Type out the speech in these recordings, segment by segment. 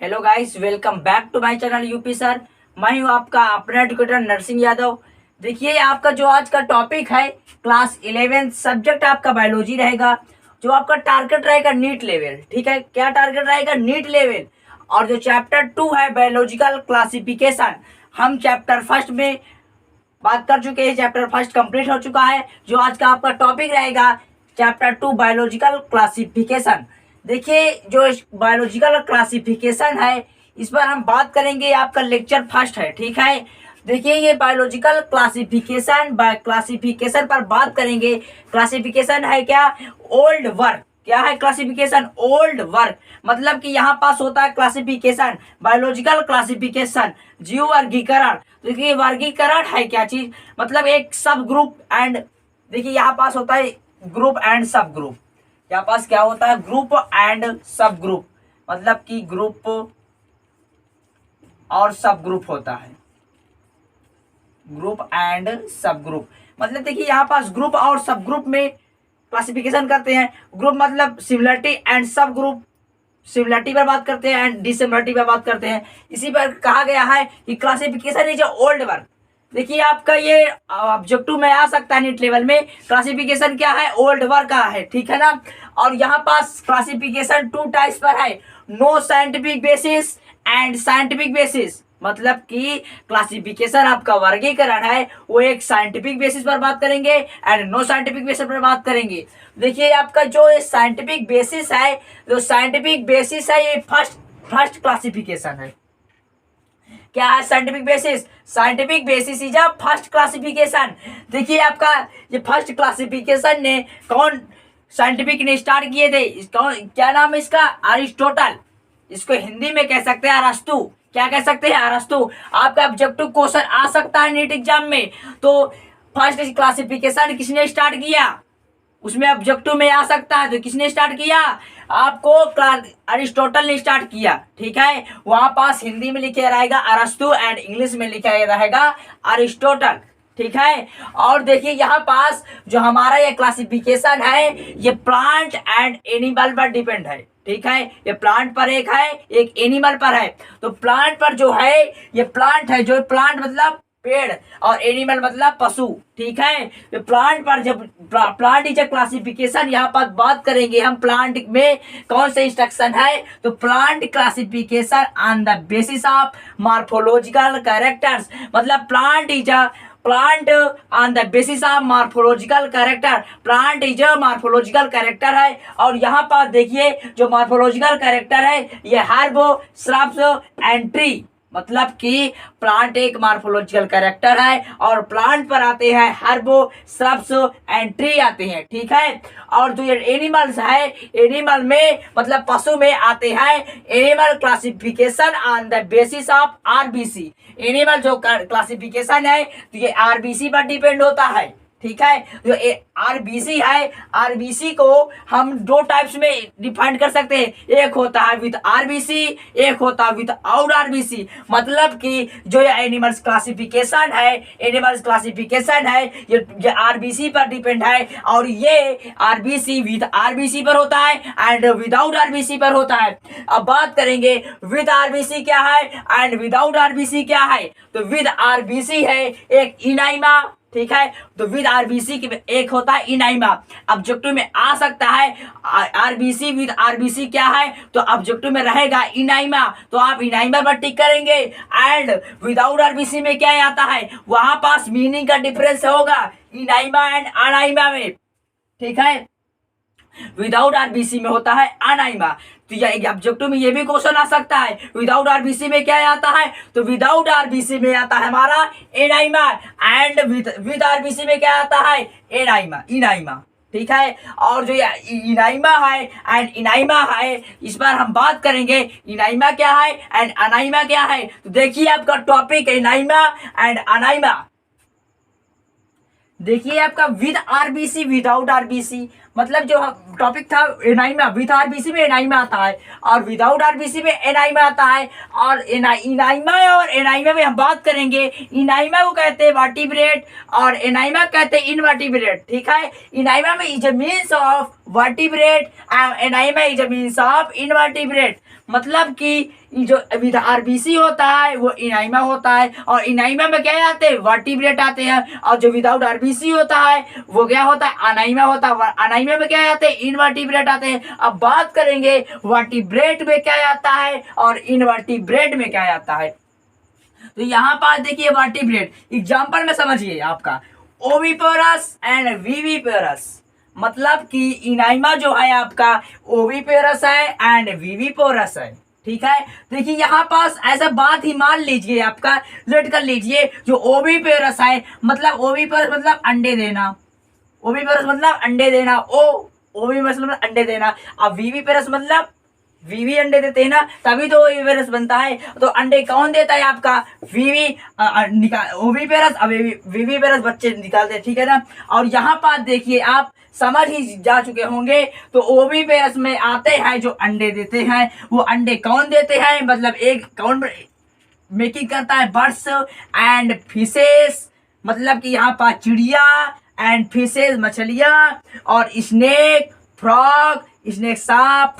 Hello guys, welcome back to my channel UP sir. मैं हूं आपका अपना एजुकेटर नरसिंह यादव। देखिए, आपका जो आज का टॉपिक है क्लास 11 सब्जेक्ट आपका बायोलॉजी रहेगा। जो आपका टारगेट रहेगा नीट लेवल। ठीक है, क्या टारगेट रहेगा? NEET level. और जो चैप्टर 2 है बायोलॉजिकल क्लासिफिकेशन, हम चैप्टर फर्स्ट में बात कर चुके हैं। चैप्टर फर्स्ट कंप्लीट हो चुका है। जो आज का आपका टॉपिक रहेगा चैप्टर 2 बायोलॉजिकल क्लासिफिकेशन। देखिए, जो बायोलॉजिकल क्लासिफिकेशन है इस पर हम बात करेंगे। आपका लेक्चर फर्स्ट है, ठीक है। देखिए, ये बायोलॉजिकल क्लासिफिकेशन पर बात करेंगे। क्लासिफिकेशन है क्या? Old work. क्या है क्लासिफिकेशन? Old work. मतलब कि यहाँ पास होता है क्लासिफिकेशन, बायोलॉजिकल क्लासिफिकेशन, जीव वर्गीकरण। देखिए, वर्गीकरण है क्या चीज? मतलब एक सब ग्रुप एंड, देखिए यहाँ पास होता है ग्रुप एंड सब ग्रुप। यहाँ पास क्या होता है? ग्रुप एंड सब ग्रुप। मतलब कि ग्रुप और सब ग्रुप होता है। ग्रुप एंड सब ग्रुप मतलब देखिए, यहाँ पास ग्रुप और सब ग्रुप में क्लासिफिकेशन करते हैं। ग्रुप मतलब सिमिलरिटी एंड सब ग्रुप सिमिलरिटी पर बात करते हैं एंड डिसिमिलरिटी पर बात करते हैं। इसी पर कहा गया है कि क्लासिफिकेशन इज ओल्ड वर्क। देखिए, आपका ये ऑब्जेक्टिव में आ सकता है नीट लेवल में। क्लासिफिकेशन क्या है? ओल्ड वर्क का है, ठीक है ना। और यहाँ पास क्लासिफिकेशन 2 टाइप्स पर है, no scientific basis and scientific basis. मतलब कि क्लासिफिकेशन आपका वर्गीकरण है वो एक साइंटिफिक बेसिस पर बात करेंगे एंड नो साइंटिफिक बेसिस पर बात करेंगे। देखिए, आपका जो साइंटिफिक बेसिस है, जो साइंटिफिक बेसिस है ये फर्स्ट क्लासिफिकेशन है। क्या है scientific basis? Scientific basis is a first classification. देखिए, आपका ये फर्स्ट क्लासिफिकेशन ने कौन साइंटिफिक ने स्टार्ट किए थे? कौन, क्या नाम है इसका? अरिस्टोटल। इसको हिंदी में कह सकते हैं अरस्तु। क्या कह सकते हैं? अरस्तु। आपका ऑब्जेक्टिव क्वेश्चन आ सकता है नीट एग्जाम में। तो फर्स्ट क्लासिफिकेशन किसने स्टार्ट किया? उसमें ऑब्जेक्टिव में आ सकता है। तो किसने स्टार्ट किया? आपको अरिस्टोटल ने स्टार्ट किया, ठीक है। वहां पास हिंदी में लिखे रहेगा अरस्तु एंड इंग्लिश में लिखा रहेगा अरिस्टोटल, ठीक है। और देखिए, यहाँ पास जो हमारा ये क्लासिफिकेशन है ये प्लांट एंड एनिमल पर डिपेंड है, ठीक है। ये प्लांट पर एक है, एक एनिमल पर है। तो प्लांट पर जो है ये प्लांट है, जो प्लांट मतलब पेड़ और एनिमल मतलब पशु, ठीक है। तो प्लांट पर जब प्लांट इज ए क्लासिफिकेशन, यहाँ पर बात करेंगे हम प्लांट में कौन से इंस्ट्रक्शन है। तो plant classification on the basis of morphological characters. मतलब plant on the basis of morphological character. Plant is a morphological character है। और यहाँ पर देखिए, जो मॉर्फोलॉजिकल कैरेक्टर है ये हर्ब, श्रब्स एंड ट्री। मतलब कि प्लांट एक मॉर्फोलॉजिकल कैरेक्टर है और प्लांट पर आते हैं हर्बो, श्रब्स एंड ट्री आते हैं, ठीक है। और जो ये एनिमल्स है, एनिमल में मतलब पशु में आते हैं animal classification on the basis of RBC. Animal जो क्लासिफिकेशन है तो ये आरबीसी पर डिपेंड होता है, ठीक है। जो आरबीसी है, आरबीसी को हम 2 टाइप्स में डिफाइन कर सकते हैं। एक होता है विद आरबीसी, एक होता है विद आउट आरबीसी। मतलब कि जो ये एनिमल्स क्लासिफिकेशन है, एनिमल्स क्लासिफिकेशन है ये आरबीसी पर डिपेंड है। और ये आरबीसी विद आरबीसी पर होता है एंड विदाउट आरबीसी पर होता है। अब बात करेंगे विद आरबीसी क्या है एंड विदाउट आरबीसी क्या है। तो विद आरबीसी है एक इनाइमा, ठीक है। तो विद आरबीसी के एक होता है इनाइमा। ऑब्जेक्टिव में आ सकता है आरबीसी विद आरबीसी क्या है, तो ऑब्जेक्टिव में रहेगा इनाइमा। तो आप इनाइमा पर टिक करेंगे। एंड विदाउट आरबीसी में क्या आता है, वहां पास मीनिंग का डिफरेंस होगा इनाइमा एंड अनाइमा में, ठीक है। विदाउट आरबीसी में होता है अनाइमा। तो ये ऑब्जेक्टिव में ये भी क्वेश्चन आ सकता है विदाउट आरबीसी में क्या आता है। तो विदाउट आरबीसी में आता है हमारा एनाइमा एंड विद आरबीसी में क्या आता है इनाइमा, ठीक है। और जो इनाइमा है एंड इनाइमा है इस पर हम बात करेंगे इनाइमा क्या है एंड अनाइमा क्या है। तो देखिए, आपका टॉपिक इनाइमा एंड अनाइमा। देखिए, आपका विद आरबीसी विदाउट आरबीसी मतलब जो टॉपिक था एनाइमा, विथ आरबीसी में एनाइमा आता है और विदाउट आरबीसी में एनाइमा आता है। और इनाइमा और एनाइमा में हम बात करेंगे। इनाइमा को कहते हैं वर्टिब्रेट और एनाइमा कहते हैं इनवर्टिब्रेट। ठीक है, इनाइमा में is a means of vertebrate and एनाइमा is a means of invertebrate. मतलब कि जो विद आरबीसी होता है वो इनाइमा होता है और इनाइमा में क्या आते हैं, वर्टिब्रेट आते हैं। और जो विदाउट आरबीसी होता है वो क्या होता है, अनाइमा होता है। अनाइमा में क्या आते हैं, इनवर्टिब्रेट आते हैं। अब बात करेंगे वर्टिब्रेट में क्या आता है और इनवर्टिब्रेट में क्या आता है। तो यहाँ पर देखिए वर्टिब्रेट एग्जाम्पल में समझिए आपका ओविपोरस एंड विविपोरस। मतलब कि इनाइमा जो है आपका ओविपोरस है एंड विविपोरस है। ठीक है, देखिए यहाँ पास ऐसा बात ही मान लीजिए, आपका लेट कर लीजिए जो ओविपोरस है मतलब ओविपोरस मतलब अंडे देना, ओविपोरस मतलब अंडे देना, ओविपोरस मतलब अंडे देना। अब विविपोरस मतलब वीवी अंडे देते हैं ना, तभी तो ओविपेरस बनता है। तो अंडे कौन देता है, आपका वीवी ओविपेरस, अब विविपेरस बच्चे निकालते हैं। ठीक है ना। और यहाँ पर देखिए आप समझ ही जा चुके होंगे। तो ओविपेरस में आते हैं जो अंडे देते हैं, वो अंडे कौन देते हैं, मतलब एक कौन मेकिंग करता है, बर्ड्स एंड फिशेस। मतलब कि यहाँ पर चिड़िया एंड फिशेस मछलियाँ और स्नेक फ्रॉग, स्नेक सांप,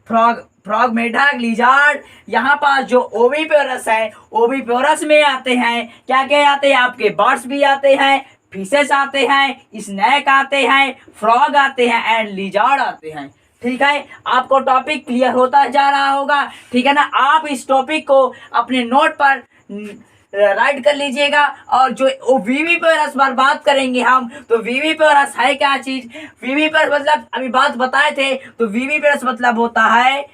फ्रॉग मेढक लिजार्ड। यहाँ पर जो ओविपोरस है, ओविपोरस में आते हैं क्या क्या आते हैं, आपके बर्ड्स भी आते हैं, फिशेस आते हैं, स्नैक आते हैं, फ्रॉग आते हैं एंड लिजार्ड आते हैं। ठीक है, आपको टॉपिक क्लियर होता जा रहा होगा। ठीक है ना। आप इस टॉपिक को अपने नोट पर राइट कर लीजिएगा। और जो विविपोरस पर बात करेंगे हम, तो विविपोरस है क्या चीज, विविपोरस मतलब अभी बात बताए थे। तो विविपोरस मतलब होता है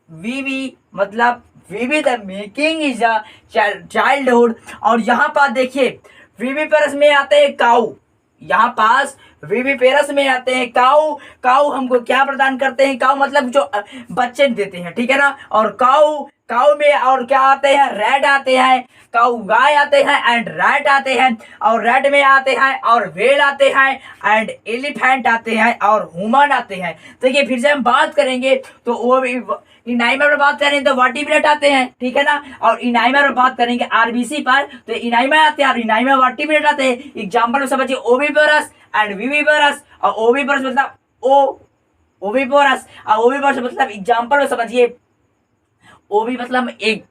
विवी मतलब विवी the making is a childhood. और यहाँ पर देखिए विविपोरस में आते हैं काऊ, यहाँ पास विविपेरस में आते हैं काऊ। काऊ हमको क्या प्रदान करते हैं, काऊ मतलब जो बच्चे देते हैं। ठीक है ना। और काऊ में और क्या आते हैं, रैट आते हैं, काऊ गाय आते हैं एंड रैट आते हैं। और रैट में आते हैं और वेल आते हैं एंड एलिफेंट आते हैं और ह्यूमन आते हैं। देखिए फिर से हम बात करेंगे तो वो इनाइमा पर बात करें तो वर्टिब्रेट आते हैं। ठीक है ना। और इनाइमा पर बात करेंगे आरबीसी पर तो इनाइमा आते हैं और इनाइमा वर्टिब्रेट आते हैं। एग्जाम्पल में समझिए ओविपोरस एंड विविपोरस। और ओविपोरस मतलब ओविपोरस और ओविपोरस मतलब एग्जाम्पल में समझिए ओवी मतलब एक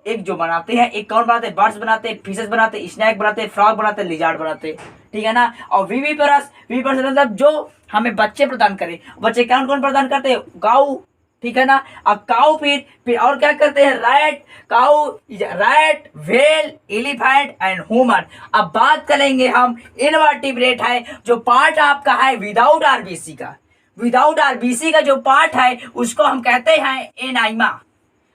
जो बनाते हैं, एक कौन बनाते हैं, बर्ड्स बनाते हैं, फिशेस बनाते हैं, स्नैक बनाते हैं, फ्रॉग बनाते हैं, लिजार्ड बनाते हैं। ठीक है ना। और विविपोरस मतलब जो हमें बच्चे प्रदान करे। बच्चे कौन कौन प्रदान करते हैं, काऊ। ठीक है ना। अब काऊ फिर और क्या करते हैं, rat, well, elephant and human. अब बात करेंगे हम इनवर्टिब्रेट है जो पार्ट आपका है विदाउट आरबीसी का। विदाउट आरबीसी का जो पार्ट है उसको हम कहते हैं एनाइमा।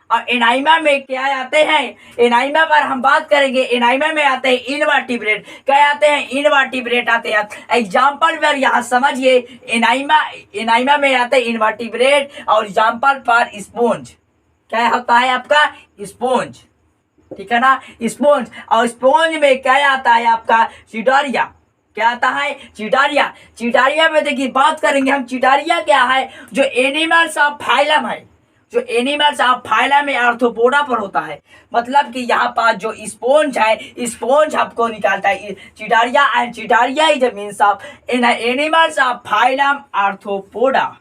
और एनाइमा में क्या आते हैं, एनाइमा पर हम बात करेंगे। एनाइमा में आते हैं इनवर्टिब्रेट, क्या आते हैं, इनवर्टिब्रेट आते हैं। एग्जाम्पल पर यहाँ समझिए एनाइमा में आते हैं इनवर्टिब्रेट। और एग्जाम्पल पर स्पोंज, क्या होता है आपका, स्पोंज। ठीक है ना, स्पोंज। और स्पोंज में क्या आता है आपका, चिडारिया। क्या आता है, चिडारिया। चिडारिया में देखिए बात करेंगे हम, चिडारिया क्या है, जो एनिमल्स ऑफ फाइलम है, जो एनिमल्स ऑफ फाइलम में आर्थ्रोपोडा पर होता है। मतलब कि यहाँ पर जो स्पोंज है, स्पोंज आपको निकालता है cnidaria and cnidaria is a means of animals of phylum arthropoda.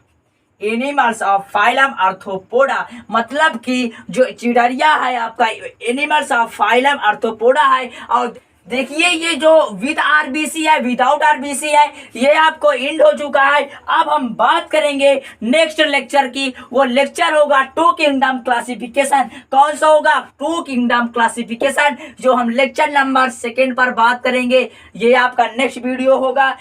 Animals of phylum arthropoda मतलब कि जो चिडारिया है आपका एनिमल्स ऑफ फाइलम आर्थ्रोपोडा है। और देखिए ये जो विद आरबीसी है, विदाउट आरबीसी है, ये आपको इंड हो चुका है। अब हम बात करेंगे नेक्स्ट लेक्चर की। वो लेक्चर होगा टू किंगडम क्लासिफिकेशन। कौन सा होगा, टू किंगडम क्लासिफिकेशन, जो हम लेक्चर नंबर 2 पर बात करेंगे। ये आपका नेक्स्ट वीडियो होगा।